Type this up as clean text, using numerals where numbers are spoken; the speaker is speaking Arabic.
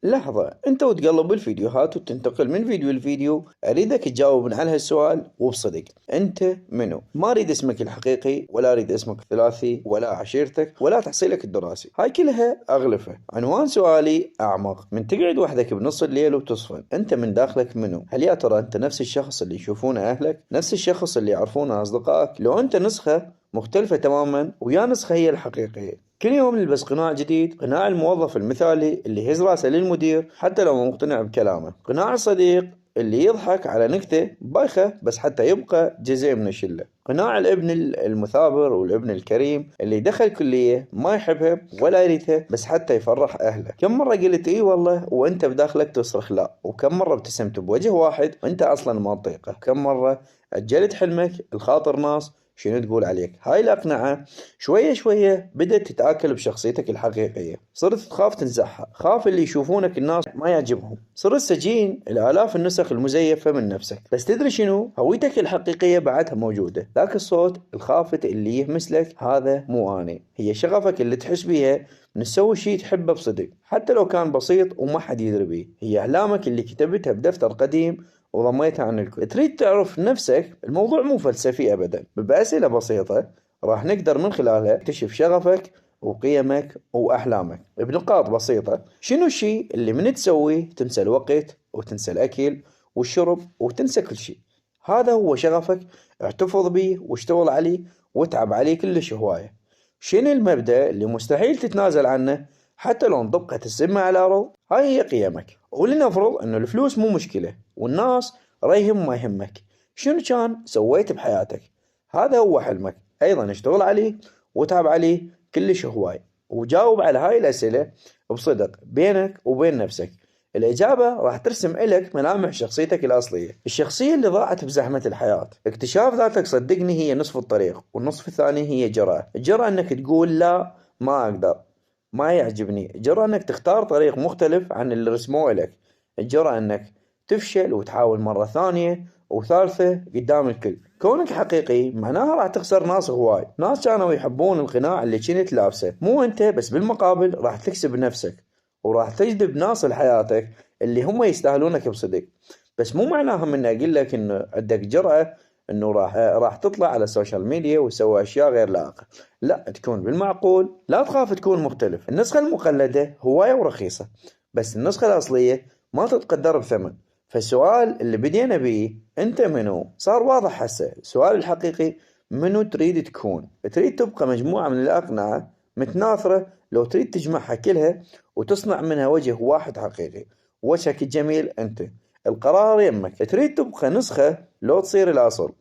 لحظة، انت وتقلب بالفيديوهات وتنتقل من فيديو لفيديو، اريدك تجاوب على هالسؤال وبصدق. انت منو؟ ما اريد اسمك الحقيقي، ولا اريد اسمك الثلاثي، ولا عشيرتك، ولا تحصيلك الدراسي، هاي كلها اغلفة. عنوان سؤالي اعمق. من تقعد وحدك بنص الليل وتصفن، انت من داخلك منو؟ هل يا ترى انت نفس الشخص اللي يشوفونه اهلك؟ نفس الشخص اللي يعرفونه اصدقائك؟ لو انت نسخة مختلفة تماما، ويا نسخة هي الحقيقية. كل يوم نلبس قناع جديد، قناع الموظف المثالي اللي يهز راسه للمدير حتى لو مو مقتنع بكلامه، قناع الصديق اللي يضحك على نكتة بايخة بس حتى يبقى جزء من الشلة، قناع الابن المثابر والابن الكريم اللي دخل كلية ما يحبها ولا يريدها بس حتى يفرح أهله. كم مرة قلت إي والله وأنت بداخلك تصرخ لا؟ وكم مرة ابتسمت بوجه واحد وأنت أصلا ما تطيقه؟ كم مرة أجلت حلمك الخاطر ناس شنو تقول عليك؟ هاي الأقنعة شوية شوية بدأت تتآكل بشخصيتك الحقيقية، صرت تخاف تنزعها، خاف اللي يشوفونك الناس ما يعجبهم، صرت سجين الآلاف النسخ المزيفة من نفسك. بس تدري شنو؟ هويتك الحقيقية بعدها موجودة، ذاك الصوت الخافت اللي يهمس لك هذا مو أنا، هي شغفك اللي تحس بيها من تسوي شي تحبه بصدق حتى لو كان بسيط وما حد يدري بيه، هي أحلامك اللي كتبتها بدفتر قديم وضميتها عن الكل. تريد تعرف نفسك؟ الموضوع مو فلسفي أبدا، بأسئلة بسيطة راح نقدر من خلالها نكتشف شغفك وقيمك وأحلامك بنقاط بسيطة. شنو الشي اللي من تسويه تنسى الوقت وتنسى الأكل والشرب وتنسى كل شي؟ هذا هو شغفك، احتفظ بيه واشتغل عليه واتعب عليه كلش هواية. شنو المبدأ اللي مستحيل تتنازل عنه حتى لو انطبقت السماء على الأرض؟ هاي هي قيمك. ولنفرض أنه الفلوس مو مشكلة والناس ريهم ما يهمك، شنو كان سويت بحياتك؟ هذا هو حلمك، أيضا اشتغل عليه وتعب عليه كلش هواي، وجاوب على هاي الأسئلة بصدق بينك وبين نفسك. الإجابة راح ترسم إلك ملامح شخصيتك الأصلية، الشخصية اللي ضاعت بزحمة الحياة. اكتشاف ذاتك صدقني هي نصف الطريق، والنصف الثاني هي جرأة. الجرأة أنك تقول لا ما أقدر، ما يعجبني. الجرأة أنك تختار طريق مختلف عن اللي رسموه لك. الجرأة أنك تفشل وتحاول مرة ثانية وثالثة قدام الكل. كونك حقيقي معناها راح تخسر ناس هواي، ناس كانوا يحبون القناع اللي كنت لابسه، مو انت بس، بالمقابل راح تكسب نفسك وراح تجذب ناس لحياتك اللي هم يستاهلونك بصدق. بس مو معناها من اقول لك انه عندك جرأة انه راح تطلع على السوشيال ميديا وتسوي اشياء غير لائقة. لا، تكون بالمعقول، لا تخاف تكون مختلف. النسخة المقلدة هواية ورخيصة، بس النسخة الأصلية ما تتقدر بثمن. فالسؤال اللي بدينا بيه انت منو صار واضح هسه. السؤال الحقيقي منو تريد تكون؟ تريد تبقى مجموعة من الأقنعة متناثرة، لو تريد تجمعها كلها وتصنع منها وجه واحد حقيقي، وجهك الجميل انت. القرار يمك. تريد تبقى نسخة لو تصير الأصل؟